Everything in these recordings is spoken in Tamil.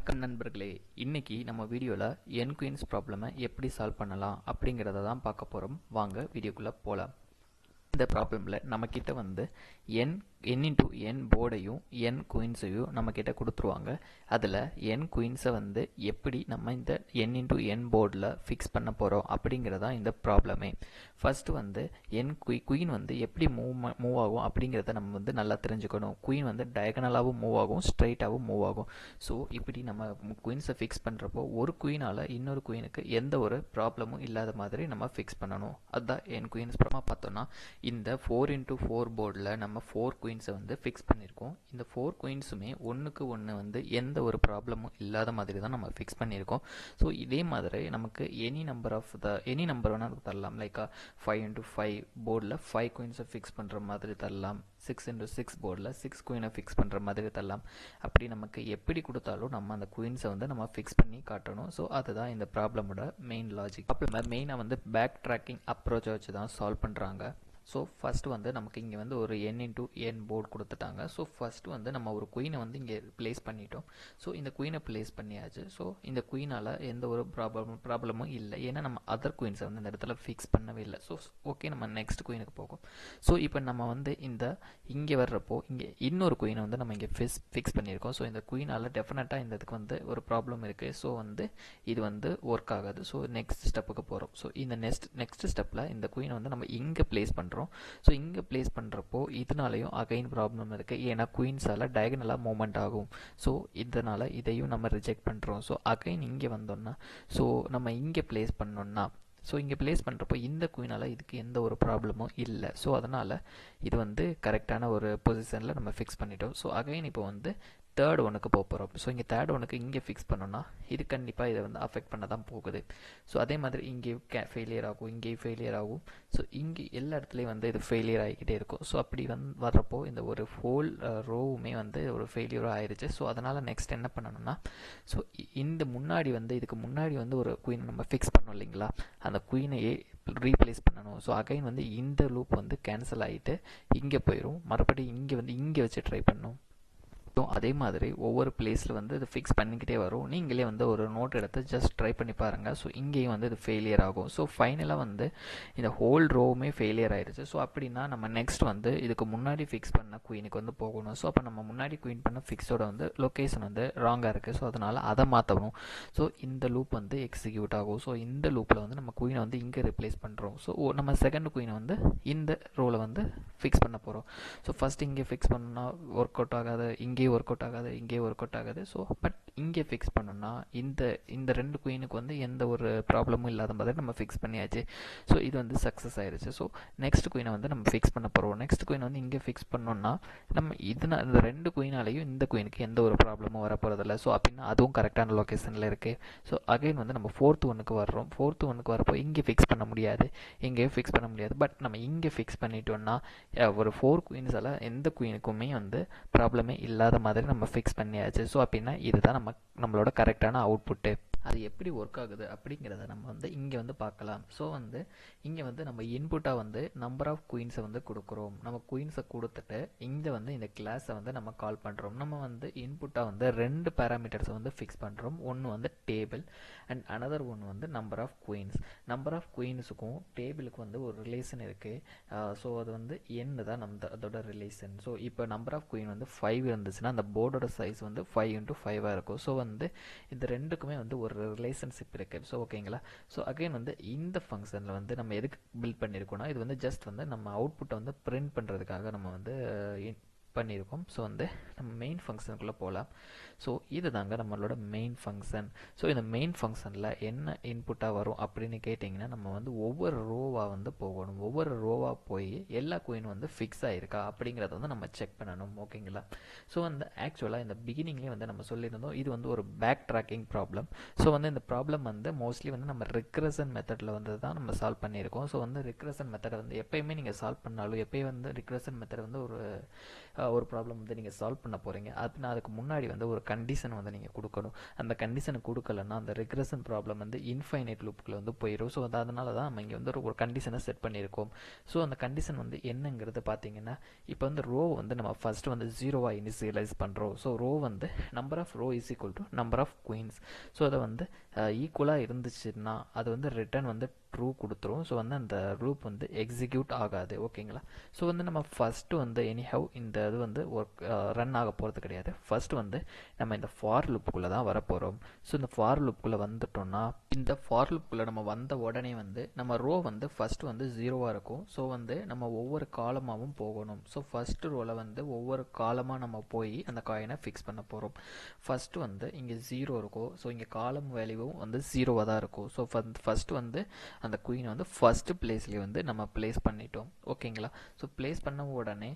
வணக்கம் நண்பர்களே. இன்னைக்கு நம்ம வீடியோவில் n குயின்ஸ் ப்ராப்ளமை எப்படி சால்வ் பண்ணலாம் அப்படிங்கிறத தான் பார்க்க போகிறோம். வாங்க வீடியோக்குள்ளே போகலாம். இந்த ப்ராப்ளமில் நம்மக்கிட்ட வந்து n இன்ட்டு n போர்டையும் n குயின்ஸையும் நம்மக்கிட்ட கொடுத்துருவாங்க. அதில் n குயின்ஸை வந்து எப்படி நம்ம இந்த n இன்ட்டு n போர்டில் ஃபிக்ஸ் பண்ண போகிறோம் அப்படிங்கிறதான் இந்த ப்ராப்ளமே. ஃபஸ்ட்டு வந்து குயின் வந்து எப்படி மூவ் ஆகும் அப்படிங்கிறத நம்ம வந்து நல்லா தெரிஞ்சுக்கணும். குயின் வந்து டயகனலாகவும் மூவ் ஆகும், ஸ்ட்ரைட்டாகவும் மூவ் ஆகும். ஸோ இப்படி நம்ம குயின்ஸை ஃபிக்ஸ் பண்ணுறப்போ ஒரு குயினால் இன்னொரு குயினுக்கு எந்த ஒரு ப்ராப்ளமும் இல்லாத மாதிரி நம்ம ஃபிக்ஸ் பண்ணணும். அதுதான் n குயின்ஸ் ப்ராப்ளமாக பார்த்தோன்னா இந்த 4x4 போர்டில் நம்ம 4 குயின்ஸை வந்து ஃபிக்ஸ் பண்ணியிருக்கோம். இந்த 4 குயின்ஸுமே ஒன்றுக்கு ஒன்று வந்து எந்த ஒரு ப்ராப்ளமும் இல்லாத மாதிரி தான் நம்ம ஃபிக்ஸ் பண்ணியிருக்கோம். ஸோ இதே மாதிரி நமக்கு எனி நம்பர் வேணால் தரலாம். லைக் 5x5 போர்டில் 5 குயின்ஸை ஃபிக்ஸ் பண்ணுற மாதிரி தரலாம். 6x6 போர்டில் 6 குயினை ஃபிக்ஸ் பண்ணுற மாதிரி தரலாம். அப்படி நமக்கு எப்படி கொடுத்தாலும் நம்ம அந்த குயின்ஸை வந்து நம்ம ஃபிக்ஸ் பண்ணி காட்டணும். ஸோ அதுதான் இந்த ப்ராப்ளமோட மெயின் லாஜிக். ப்ராப்ளமை மெயினாக வந்து பேக் ட்ராக்கிங் அப்ரோச்சை வச்சு தான் சால்வ் பண்ணுறாங்க. ஸோ ஃபஸ்ட்டு வந்து நமக்கு இங்கே வந்து ஒரு n இன்ட்டு n போர்டு கொடுத்துட்டாங்க. ஸோ ஃபஸ்ட்டு வந்து நம்ம ஒரு குயினை வந்து இங்கே ப்ளேஸ் பண்ணிட்டோம். ஸோ இந்த குயினை ப்ளேஸ் பண்ணியாச்சு. ஸோ இந்த குயினால் எந்த ஒரு ப்ராப்ளமும் இல்லை, ஏன்னா நம்ம அதர் குயின்ஸை வந்து இந்த இடத்துல ஃபிக்ஸ் பண்ணவே இல்லை. ஸோ ஓகே, நம்ம நெக்ஸ்ட் குயினுக்கு போகும். ஸோ இப்போ நம்ம வந்து இங்கே வர்றப்போ இங்கே இன்னொரு குயினை வந்து நம்ம இங்கே ஃபிக்ஸ் பண்ணியிருக்கோம். ஸோ இந்த குயினால் டெஃபினட்டாக இந்த இதுக்கு வந்து ஒரு ப்ராப்ளம் இருக்குது. ஸோ வந்து இது வந்து ஒர்க் ஆகாது. ஸோ நெக்ஸ்ட் ஸ்டெப்புக்கு போகிறோம். ஸோ இந்த நெக்ஸ்ட் ஸ்டெப்பில் இந்த குயினை வந்து நம்ம இங்கே ப்ளேஸ் பண்ணுறோம். ஸோ இங்கே ப்ளேஸ் பண்ணுறப்போ இதனாலையும் அகைன் ப்ராப்ளம் இருக்குது, ஏன்னா குயின்ஸால் டயகனலாக மூவ்மெண்ட் ஆகும். ஸோ இதனால் இதையும் நம்ம ரிஜெக்ட் பண்ணுறோம். ஸோ அகைன் இங்கே வந்தோம்னா ஸோ நம்ம இங்கே ப்ளேஸ் பண்ணோம்னா ஸோ இங்கே ப்ளேஸ் பண்ணுறப்போ இந்த குயினால் இதுக்கு எந்த ஒரு ப்ராப்ளமும் இல்லை. ஸோ அதனால் இது வந்து கரெக்டான ஒரு பொசிஷனில் நம்ம ஃபிக்ஸ் பண்ணிட்டோம். ஸோ அகைன் இப்போ வந்து தேர்ட் ஒனுக்கு போக போகிறோம். ஸோ இங்கே தேர்ட் ஒனுக்கு இங்கே ஃபிக்ஸ் பண்ணோன்னா இது கண்டிப்பாக இதை வந்து அஃபெக்ட் பண்ண தான் போகுது. ஸோ அதே மாதிரி இங்கேயும் ஃபெயிலியர் ஆகும், இங்கேயும் ஃபெயிலியர் ஆகும். ஸோ இங்கே எல்லா இடத்துலையும் வந்து இது ஃபெயிலியர் ஆகிக்கிட்டே இருக்கும். ஸோ அப்படி வர்றப்போ இந்த ஒரு ஹோல் ரோவுமே வந்து ஒரு ஃபெயிலியராக ஆயிடுச்சு. ஸோ அதனால் நெக்ஸ்ட் என்ன பண்ணணும்னா ஸோ இதுக்கு முன்னாடி வந்து ஒரு குயினை நம்ம ஃபிக்ஸ் பண்ணோம் இல்லைங்களா, அந்த குயினையே ரீப்ளேஸ் பண்ணணும். ஸோ அகைன் வந்து இந்த லூப் வந்து கேன்சல் ஆகிட்டு இங்கே போயிடும். மறுபடியும் இங்கே வச்சு ட்ரை பண்ணணும். அதே மாதிரி ஒவ்வொரு பிளேஸில் வந்து இது ஃபிக்ஸ் பண்ணிக்கிட்டே வரும். நீங்களே வந்து ஒரு நோட் எடுத்து ஜஸ்ட் ட்ரை பண்ணி பாருங்கள். ஸோ இங்கேயும் வந்து இது ஃபெயிலியர் ஆகும். ஸோ ஃபைனலாக வந்து இந்த ஹோல் ரோவுமே ஃபெயிலியர் ஆயிடுச்சு. ஸோ அப்படின்னா நம்ம நெக்ஸ்ட் வந்து இதுக்கு முன்னாடி ஃபிக்ஸ் பண்ண குயினுக்கு வந்து போகணும். ஸோ அப்போ நம்ம முன்னாடி குயின் பண்ண ஃபிக்ஸோட வந்து லொக்கேஷன் வந்து ராங்காக இருக்குது. ஸோ அதனால் அதை மாற்றணும். ஸோ இந்த லூப் வந்து எக்ஸிக்யூட் ஆகும். ஸோ இந்த லூப்பில் வந்து நம்ம குயினை வந்து இங்கே ரிப்ளேஸ் பண்ணுறோம். ஸோ நம்ம செகண்ட் குயினை வந்து இந்த ரோவில் வந்து ஃபிக்ஸ் பண்ண போகிறோம். ஸோ ஃபஸ்ட் இங்கே ஃபிக்ஸ் பண்ணால் ஒர்க் அவுட் ஆகாது, இங்கே ஒர்க் அவுட் ஆகாது, இங்கே ஒர்க் அவுட் ஆகாது. ஸோ பட் இங்கே ஃபிக்ஸ் பண்ணோம்னா இந்த ரெண்டு குயினுக்கு வந்து எந்த ஒரு ப்ராப்ளமும் இல்லாத மாதிரி நம்ம ஃபிக்ஸ் பண்ணியாச்சு. ஸோ இது வந்து சக்ஸஸ் ஆயிடுச்சு. ஸோ நெக்ஸ்ட் குயினை வந்து நம்ம ஃபிக்ஸ் பண்ண போகிறோம். நெக்ஸ்ட் குயின் வந்து இங்கே ஃபிக்ஸ் பண்ணோம்னா நம்ம இந்த ரெண்டு குயினாலையும் இந்த குயினுக்கு எந்த ஒரு ப்ராப்ளமும் வர போகிறதில்ல. ஸோ அப்படின்னா அதுவும் கரெக்டான லொக்கேஷனில் இருக்குது. ஸோ அகைன் வந்து நம்ம ஃபோர்த் ஒன்றுக்கு வர்றோம். ஃபோர்த் ஒன்றுக்கு வரப்போ இங்கே ஃபிக்ஸ் பண்ண முடியாது, இங்கேயும் ஃபிக்ஸ் பண்ண முடியாது. பட் நம்ம இங்கே ஃபிக்ஸ் பண்ணிட்டோம்னா ஒரு 4 குயின்ஸால் எந்த குயினுக்குமே வந்து ப்ராப்ளமே இல்லாத மாதிரி நம்ம ஃபிக்ஸ் பண்ணியாச்சு. ஸோ அப்படின்னா இதுதான் நம்மளோட கரெக்டான அவுட்புட்டு. அது எப்படி ஒர்க் ஆகுது அப்படிங்கிறத நம்ம வந்து இங்கே வந்து பார்க்கலாம். ஸோ வந்து இங்கே வந்து நம்ம இன்புட்டாக வந்து நம்பர் ஆஃப் குயின்ஸை வந்து கொடுக்குறோம். நம்ம குயின்ஸை கொடுத்துட்டு இங்கே வந்து இந்த கிளாஸை வந்து நம்ம கால் பண்ணுறோம். நம்ம வந்து இன்புட்டாக வந்து 2 பேராமீட்டர்ஸை வந்து ஃபிக்ஸ் பண்ணுறோம். ஒன்று வந்து டேபிள் அண்ட் அனதர் ஒன்று வந்து number of queens. Number of குயின்ஸுக்கும் டேபிளுக்கு வந்து ஒரு ரிலேஷன் இருக்குது. ஸோ அது வந்து என்ன தான் அதோட ரிலேஷன். ஸோ இப்போ நம்பர் ஆஃப் குயின் வந்து 5 இருந்துச்சுன்னா அந்த போர்டோட சைஸ் வந்து 5x5 இருக்கும். ஸோ வந்து இந்த ரெண்டுக்குமே வந்து ஒரு ரிலேஷன்ஷிப் இருக்குது. ஸோ ஓகேங்களா. ஸோ அகைன் வந்து இந்த ஃபங்க்ஷனில் வந்து நம்ம எதுக்கு பில்ட் பண்ணியிருக்கோம்னா இது வந்து ஜஸ்ட் வந்து நம்ம அவுட்புட்டை வந்து பிரிண்ட் பண்ணுறதுக்காக நம்ம வந்து பண்ணியிருக்கோம். ஸோ வந்து நம்ம மெயின் ஃபங்க்ஷனுக்குள்ளே போகலாம். ஸோ இது தாங்க நம்மளோட மெயின் ஃபங்க்ஷன். ஸோ இந்த மெயின் ஃபங்க்ஷனில் என்ன இன்புட்டாக வரும் அப்படின்னு கேட்டிங்கன்னா நம்ம வந்து ஒவ்வொரு ரோவாக வந்து போகணும். ஒவ்வொரு ரோவாக போய் எல்லா குயின் வந்து ஃபிக்ஸ் ஆகிருக்கா அப்படிங்கிறத வந்து நம்ம செக் பண்ணணும். ஓகேங்களா. ஸோ வந்து ஆக்சுவலாக இந்த பிகினிங்லேயே வந்து நம்ம சொல்லியிருந்தோம் இது வந்து ஒரு பேக் ட்ராக்கிங் ப்ராப்ளம். ஸோ வந்து இந்த ப்ராப்ளம் வந்து மோஸ்ட்லி வந்து நம்ம ரிக்ரஷன் மெத்தடில் வந்து தான் நம்ம சால்வ் பண்ணியிருக்கோம். ஸோ வந்து ரிக்ரஷன் மெத்தடை வந்து எப்போயுமே நீங்கள் சால்வ் பண்ணாலும் எப்போயும் வந்து ரிக்ரஷன் மெத்தட் வந்து ஒரு ஒரு ப்ராப்ளம் வந்து நீங்கள் சால்வ் பண்ண போகிறீங்க அப்படின்னா அதுக்கு முன்னாடி வந்து ஒரு கண்டிஷன் வந்து நீங்கள் கொடுக்கணும். அந்த கண்டிஷனை கொடுக்கலன்னா அந்த ரெக்ரெஷன் ப்ராப்ளம் வந்து இன்ஃபைனைட் லூப்புக்குள்ள வந்து போயிடும். ஸோ அதனால தான் நம்ம இங்கே வந்து ஒரு கண்டிஷனை செட் பண்ணியிருக்கோம். ஸோ அந்த கண்டிஷன் வந்து என்னங்கிறது பார்த்தீங்கன்னா, இப்போ வந்து ரோ வந்து நம்ம ஃபர்ஸ்ட் வந்து 0வாக இனிஷியலைஸ் பண்ணுறோம். ஸோ ரோ வந்து number of row is equal to number of queens. So அதை வந்து ஈக்குவலாக இருந்துச்சுன்னா அது வந்து ரிட்டர்ன் வந்து ட்ரூ கொடுத்துரும். ஸோ வந்து அந்த லூப் வந்து எக்ஸிக்யூட் ஆகாது. ஓகேங்களா? ஸோ வந்து நம்ம ஃபஸ்ட்டு வந்து எனிஹவ் இந்த இது வந்து ஒர்க் ரன் ஆக போகிறது கிடையாது. ஃபர்ஸ்ட் வந்து நம்ம இந்த ஃபார் லூப்புக்குள்ளே தான் வரப்போகிறோம். ஸோ இந்த ஃபார் லூப்புக்குள்ளே வந்துட்டோம்னா இந்த ஃபார் லூப்புக்குள்ளே நம்ம வந்த உடனே வந்து நம்ம ரோ வந்து ஃபஸ்ட்டு வந்து 0வாக இருக்கும். ஸோ வந்து நம்ம ஒவ்வொரு காலமாகவும் போகணும். ஸோ ஃபஸ்ட்டு ரோவில் வந்து ஒவ்வொரு காலமாக நம்ம போய் அந்த காயினை ஃபிக்ஸ் பண்ண போகிறோம். ஃபஸ்ட்டு வந்து இங்கே 0 இருக்கும். ஸோ இங்கே காலம் வேல்யூவும் வந்து 0வாக தான் இருக்கும். ஸோ ஃபஸ்ட்டு வந்து அந்த குயின் வந்து ஃபர்ஸ்ட் பிளேஸ்லேயே வந்து நம்ம பிளேஸ் பண்ணிட்டோம். ஓகேங்களா? ஸோ பிளேஸ் பண்ண உடனே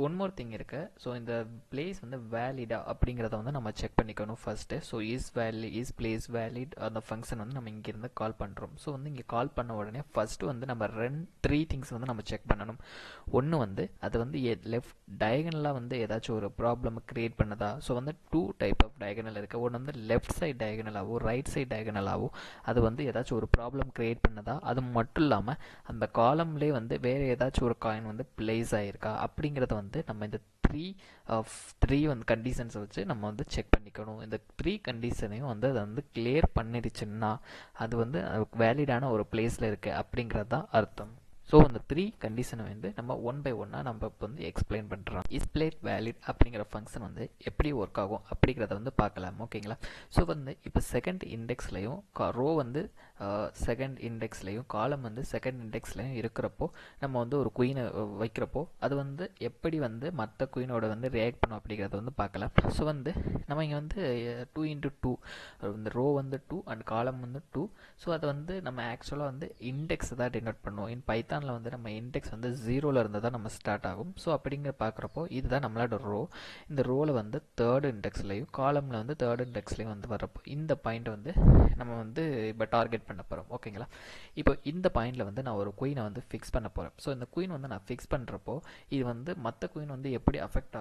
ஒன் மோர் திங் இருக்கு. ஸோ இந்த பிளேஸ் வந்து வேலிடா அப்படிங்கிறத வந்து நம்ம செக் பண்ணிக்கணும் first. So is place valid அந்த ஃபங்க்ஷன் வந்து நம்ம இங்கேருந்து கால் பண்ணுறோம். ஸோ வந்து இங்கே கால் பண்ண உடனே ஃபர்ஸ்ட்டு வந்து நம்ம 3 திங்ஸ் வந்து நம்ம செக் பண்ணணும். ஒன்று வந்து அது வந்து லெஃப்ட் டயகனலாக வந்து ஏதாச்சும் ஒரு ப்ராப்ளம் கிரியேட் பண்ணதா. ஸோ வந்து 2 டைப் ஆஃப் டயகனல் இருக்குது. ஒன்று வந்து லெஃப்ட் சைட் டயகனலாகவும் ரைட் சைட் டயகனலாகவும் அது வந்து ஏதாச்சும் ஒரு ப்ராப்ளம் கிரியேட் பண்ணதா. அது மட்டும் இல்லாமல் அந்த காலம்லேயே வந்து வேறு ஏதாச்சும் ஒரு காயின் வந்து பிளேஸ் ஆகிருக்கா அப்படிங்கிறத வந்து நம்ம இந்த த்ரீ வந்து கண்டிஷன்ஸை வச்சு நம்ம வந்து செக் பண்ணிக்கணும். இந்த 3 கண்டிஷனையும் வந்து அதை வந்து கிளியர் பண்ணிடுச்சுன்னா அது வந்து வேலிடான ஒரு பிளேஸில் இருக்குது அப்படிங்கிறது தான் அர்த்தம். ஸோ அந்த 3 கண்டிஷனை வந்து நம்ம ஒன் பை ஒன்னாக நம்ம இப்போ வந்து எக்ஸ்பிளைன் பண்ணுறோம். இஸ்பிளேட் வேலிட் அப்படிங்கிற ஃபங்க்ஷன் வந்து எப்படி ஒர்க் ஆகும் அப்படிங்கிறத வந்து பார்க்கலாம். ஓகேங்களா? ஸோ வந்து இப்போ செகண்ட் இண்டெக்ஸ்லையும் ரோ வந்து செகண்ட் இண்டெக்ஸ்லையும் காலம் வந்து செகண்ட் இண்டெக்ஸ்லையும் இருக்கிறப்போ நம்ம வந்து ஒரு குயினை வைக்கிறப்போ அது வந்து எப்படி வந்து மற்ற குயினோட வந்து ரியாக்ட் பண்ணும் அப்படிங்கிறத வந்து பார்க்கலாம். ஸோ வந்து நம்ம இங்கே வந்து 2x2 இந்த ரோ வந்து 2 அண்ட் காலம் வந்து 2. ஸோ அதை வந்து நம்ம ஆக்சுவலாக வந்து இண்டெக்ஸ் தான் டினோட் பண்ணுவோம். இன் பைத்தானில் வந்து நம்ம இண்டெக்ஸ் வந்து 0ல் இருந்து தான் நம்ம ஸ்டார்ட் ஆகும். ஸோ அப்படிங்கிற பார்க்குறப்போ இதுதான் நம்மளோட ரோ. இந்த ரோவில் வந்து தேர்ட் இண்டெக்ஸ்லையும் காலமில் வந்து தேர்ட் இண்டெக்ஸ்லையும் வந்து வரப்போ இந்த பாயிண்ட் வந்து நம்ம வந்து இப்போ டார்கெட் பண்ண போகிறோம். ஓகேங்களா? இப்போ இந்த பாயிண்டில் வந்து நான் ஒரு குயினை வந்து ஃபிக்ஸ் பண்ண போகிறேன். ஸோ இந்த குயின் வந்து நான் ஃபிக்ஸ் பண்ணுறப்போ இது வந்து மற்ற குயின் வந்து எப்படி அஃபெக்ட்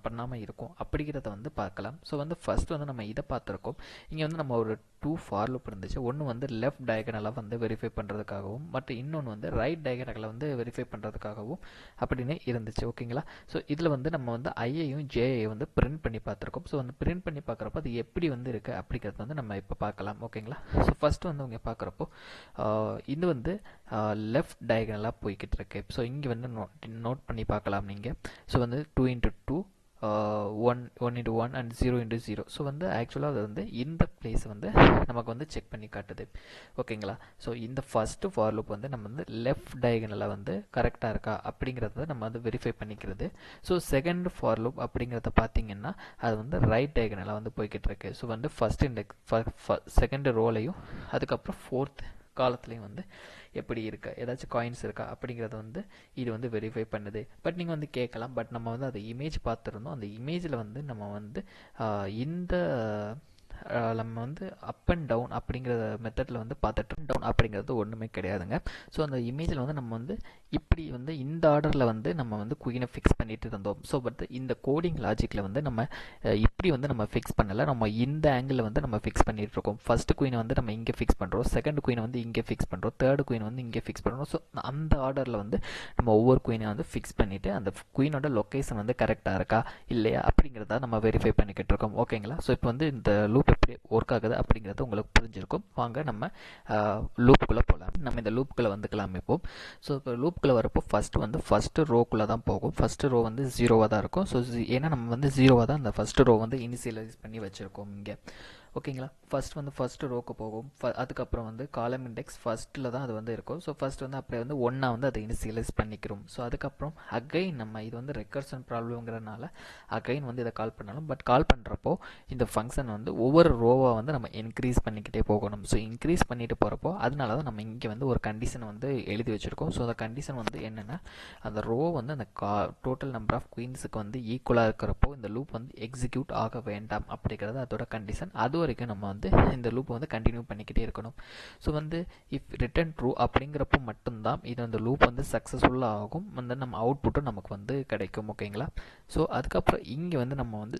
பண்ணாமல் இருக்கும் அப்படிங்கிறத வந்து பார்க்கலாம். ஸோ வந்து ஃபர்ஸ்ட் வந்து நம்ம இதை பார்த்துருக்கோம். இங்கே வந்து நம்ம ஒரு 2 ஃபார் லூப் இருந்துச்சு. ஒன்று வந்து லெஃப்ட் டயகனலாக வந்து வெரிஃபை பண்ணுறதுக்காகவும் மற்ற இன்னொன்று வந்து ரைட் டயகனலை வந்து வெரிஃபை பண்ணுறதுக்காகவும் அப்படின்னு இருந்துச்சு. ஓகேங்களா? ஸோ இதில் வந்து நம்ம வந்து ஐயையும் ஜேயையும் வந்து பிரிண்ட் பண்ணி பார்த்துருக்கோம். ஸோ வந்து பிரிண்ட் பண்ணி பார்க்குறப்போ அது எப்படி வந்து இருக்குது அப்படிங்கிறது வந்து நம்ம இப்போ பார்க்கலாம். ஓகேங்களா? ஸோ ஃபஸ்ட்டு வந்து இங்கே பார்க்குறப்போ இது வந்து லெஃப்ட் டயகனலாக போய்கிட்டு இருக்கு. ஸோ இங்கே வந்து நோட் பண்ணி பார்க்கலாம் நீங்கள். ஸோ வந்து 2x2 1x1 and 0x0. So வந்து ஆக்சுவலாக அது வந்து இந்த பிளேஸ் வந்து நமக்கு வந்து செக் பண்ணி காட்டுது. ஓகேங்களா? ஸோ இந்த ஃபர்ஸ்ட் ஃபார் லூப் வந்து நம்ம வந்து லெஃப்ட் டயகனலாக வந்து கரெக்டாக இருக்கா அப்படிங்கிறத நம்ம வந்து வெரிஃபை பண்ணிக்கிறது. ஸோ செகண்ட் ஃபார் லூப் அப்படிங்கிறத பார்த்தீங்கன்னா அது வந்து ரைட் டயகனலாக வந்து போய்கிட்டு இருக்கு. ஸோ வந்து ஃபர்ஸ்ட் இண்டெக்ஸ் செகண்ட் ரோலையும் அதுக்கப்புறம் ஃபோர்த் காலத்துலேயும் வந்து எப்படி இருக்கா, ஏதாச்சும் காயின்ஸ் இருக்கா அப்படிங்கிறத வந்து இது வந்து வெரிஃபை பண்ணுது. பட் நீங்கள் வந்து கேட்கலாம், பட் நம்ம வந்து அதை இமேஜ் பார்த்துருந்தோம். அந்த இமேஜில் வந்து நம்ம வந்து இந்த நம்ம வந்து அப் அண்ட் டவுன் அப்படிங்கிற மெத்தடில் வந்து பார்த்துட்டு டவுன் அப்படிங்கிறது ஒன்றுமே கிடையாதுங்க. ஸோ அந்த இமேஜில் வந்து நம்ம வந்து இப்படி வந்து இந்த ஆர்டரில் வந்து நம்ம வந்து குயினை ஃபிக்ஸ் பண்ணிட்டு இருந்தோம். ஸோ பட் இந்த கோடிங் லாஜிக்கில் வந்து நம்ம இப்படி வந்து நம்ம ஃபிக்ஸ் பண்ணலை, நம்ம இந்த ஆங்கிளில் வந்து நம்ம ஃபிக்ஸ் பண்ணிட்டு இருக்கோம். ஃபர்ஸ்ட் குயினை வந்து நம்ம இங்கே ஃபிக்ஸ் பண்ணுறோம், செகண்ட் குயினை வந்து இங்கே ஃபிக்ஸ் பண்ணுறோம், தேர்ட் குயின் வந்து இங்கே ஃபிக்ஸ் பண்ணுறோம். ஸோ அந்த ஆர்டரில் வந்து நம்ம ஒவ்வொரு குயினை வந்து ஃபிக்ஸ் பண்ணிவிட்டு அந்த குயினோட லொக்கேஷன் வந்து கரெக்டாக இருக்கா இல்லையா அப்படிங்கிறத நம்ம வெரிஃபை பண்ணிக்கிட்டு இருக்கோம். ஓகேங்களா? ஸோ இப்போ வந்து இந்த லூப் எப்படி ஒர்க் ஆகுது அப்படிங்கிறது உங்களுக்கு புரிஞ்சிருக்கும். வாங்க நம்ம லூப்புக்குள்ளே போகலாம். நம்ம இந்த லூப்புக்குள்ளே வந்துக்கலாம் இப்போ. ஸோ இப்போ லூப்புக்குள்ளே வரப்போ ஃபஸ்ட்டு ரோக்குள்ளே தான் போகும். ஃபஸ்ட்டு ரோ வந்து 0வாக தான் இருக்கும். ஸோ ஏன்னா நம்ம வந்து 0வாக தான் அந்த ஃபஸ்ட்டு ரோ வந்து இனிஷியலைஸ் பண்ணி வச்சுருக்கோம் இங்கே. ஓகேங்களா? ஃபஸ்ட்டு ரோக்கு போகும். அதுக்கப்புறம் வந்து காலம் இண்டெக்ஸ் ஃபஸ்ட்டில் தான் அது வந்து இருக்கும். ஸோ ஃபஸ்ட் வந்து அப்படியே வந்து ஒன்றா வந்து அதை இனிஷியலைஸ் பண்ணிக்கிறோம். ஸோ அதுக்கப்புறம் அகைன் நம்ம இது வந்து ரெக்கர்ஷன் ப்ராப்ளம்ங்கிறனால அகைன் வந்து இதை கால் பண்ணலாம். பட் கால் பண்ணுறப்போ இந்த ஃபங்க்ஷன் வந்து ஒவ்வொரு ரோவாக வந்து நம்ம இன்க்ரீஸ் பண்ணிக்கிட்டே போகணும். ஸோ இன்க்ரீஸ் பண்ணிட்டு போகிறப்போ அதனால தான் நம்ம இங்கே வந்து ஒரு கண்டிஷன் வந்து எழுதி வச்சுருக்கோம். ஸோ அந்த கண்டிஷன் வந்து என்னென்னா அந்த ரோ வந்து அந்த டோட்டல் நம்பர் ஆஃப் குயின்ஸுக்கு வந்து ஈக்குவலாக இருக்கிறப்போ இந்த லூப் வந்து எக்ஸிக்யூட் ஆக வேண்டாம் அப்படிங்கிறது அதோட கண்டிஷன். அது வரைக்கும் நம்ம வந்து வந்து இந்த லூப்பை வந்து கண்டினியூ பண்ணிக்கிட்டே இருக்கணும். ஸோ வந்து இஃப் ரிட்டர்ன் ட்ரூ அப்படிங்கிறப்போ மட்டும்தான் இது அந்த லூப் வந்து சக்ஸஸ்ஃபுல்லாக ஆகும், வந்து நம்ம அவுட்புட்டும் நமக்கு வந்து கிடைக்கும். ஓகேங்களா? ஸோ அதுக்கப்புறம் இங்கே வந்து நம்ம வந்து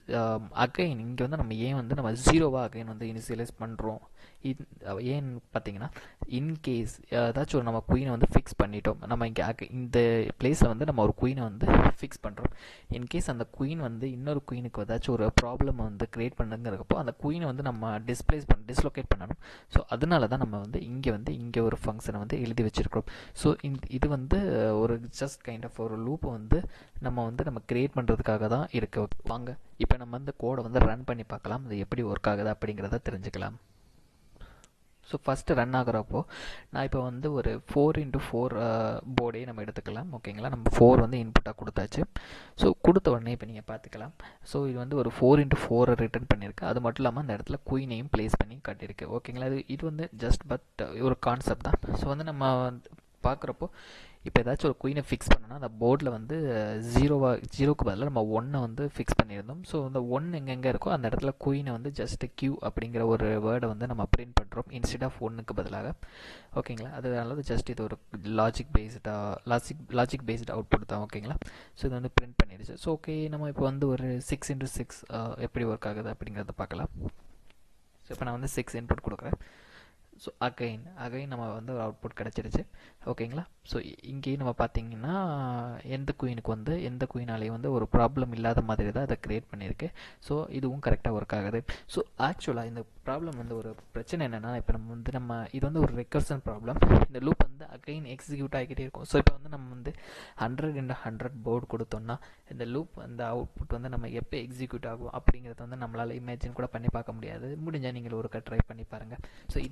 அகைன் இங்கே வந்து நம்ம ஏன் வந்து நம்ம ஜீரோவாக அகைன் வந்து இனிஷியலைஸ் பண்ணுறோம், ஏன்னு பார்த்தீங்கன்னா இன்கேஸ் ஏதாச்சும் ஒரு நம்ம குயினை வந்து ஃபிக்ஸ் பண்ணிட்டோம், நம்ம இங்கே இந்த பிளேஸில் வந்து நம்ம ஒரு குயினை வந்து ஃபிக்ஸ் பண்ணுறோம். இன்கேஸ் அந்த குயின் வந்து இன்னொரு குயினுக்கு ஏதாச்சும் ஒரு ப்ராப்ளம் வந்து கிரியேட் பண்ணுங்கிறப்போ அந்த குயினை வந்து நம்ம டிஸ்லொகேட் பண்ணணும். ஸோ அதனால தான் நம்ம வந்து இங்கே ஒரு ஃபங்க்ஷனை வந்து எழுதி வச்சுருக்கிறோம். ஸோ இது வந்து ஒரு ஜஸ்ட் கைண்ட் ஆஃப் ஒரு லூப்பை வந்து நம்ம கிரியேட் பண்ணுறதுக்காக தான் இருக்குது. வாங்க இப்போ நம்ம வந்து கோடை வந்து ரன் பண்ணி பார்க்கலாம், அது எப்படி ஒர்க் ஆகுது அப்படிங்கிறத தெரிஞ்சுக்கலாம். ஸோ ஃபஸ்ட்டு ரன் ஆகிறப்போ நான் இப்போ வந்து ஒரு 4x4 போர்டே நம்ம எடுத்துக்கலாம். ஓகேங்களா? நம்ம 4 வந்து இன்புட்டாக கொடுத்தாச்சு. ஸோ கொடுத்த உடனே இப்போ நீங்கள் பார்த்துக்கலாம். ஸோ இது வந்து ஒரு 4x4 ரிட்டர்ன் பண்ணியிருக்கு. அது மட்டும் இல்லாமல் அந்த இடத்துல குயினையும் ப்ளேஸ் பண்ணி காட்டியிருக்கு. ஓகேங்களா? இது வந்து ஜஸ்ட் ஒரு கான்செப்ட் தான். ஸோ வந்து நம்ம வந்து பார்க்குறப்போ இப்போ ஏதாச்சும் ஒரு குயினை ஃபிக்ஸ் பண்ணோன்னா அந்த போர்டில் வந்து ஜீரோக்கு பதிலாக நம்ம 1 வந்து ஃபிக்ஸ் பண்ணியிருந்தோம். ஸோ அந்த 1 எங்கெங்கே இருக்கோ அந்த இடத்துல குயினை வந்து ஜஸ்ட் கியூ அப்படிங்கிற ஒரு வேர்டை வந்து நம்ம பிரிண்ட் பண்ணுறோம் இன்ஸ்டெட் ஆஃப் 1க்கு பதிலாக. ஓகேங்களா? அதனால ஜஸ்ட் இது ஒரு லாஜிக் பேஸ்டு அவுட்புட் தான். ஓகேங்களா? ஸோ இது வந்து பிரிண்ட் பண்ணிடுச்சு. ஸோ ஓகே, நம்ம இப்போ வந்து ஒரு 6x6 எப்படி ஒர்க் ஆகுது அப்படிங்கிறத பார்க்கலாம். ஸோ இப்போ நான் வந்து 6 இன்புட் கொடுக்குறேன். ஸோ அகைன் நம்ம வந்து ஒரு அவுட்புட் கிடச்சிருச்சு. ஓகேங்களா? ஸோ இங்கேயும் நம்ம பார்த்தீங்கன்னா எந்த குயினாலேயும் வந்து ஒரு ப்ராப்ளம் இல்லாத மாதிரி தான் அதை க்ரியேட் பண்ணியிருக்கு. ஸோ இதுவும் கரெக்டாக ஒர்க் ஆகுது. ஸோ ஆக்சுவலாக இந்த ப்ராப்ளம் வந்து ஒரு பிரச்சனை என்னென்னா, இப்போ நம்ம இது வந்து ஒரு ரெக்கர்ஷன் ப்ராப்ளம். இந்த லூப் வந்து அகைன் எக்ஸிக்யூட் ஆகிக்கிட்டே இருக்கும். ஸோ இப்போ வந்து நம்ம வந்து 100x100 போர்டு கொடுத்தோம்னா இந்த லூப் அந்த அவுட்புட் வந்து நம்ம எப்போ எக்ஸிக்யூட் ஆகும் அப்படிங்கிறத வந்து நம்மளால் இமேஜின் கூட பண்ணி பார்க்க முடியாது. முடிஞ்சால் நீங்கள் ஒரு ட்ரை பண்ணி பாருங்கள். ஸோ இதே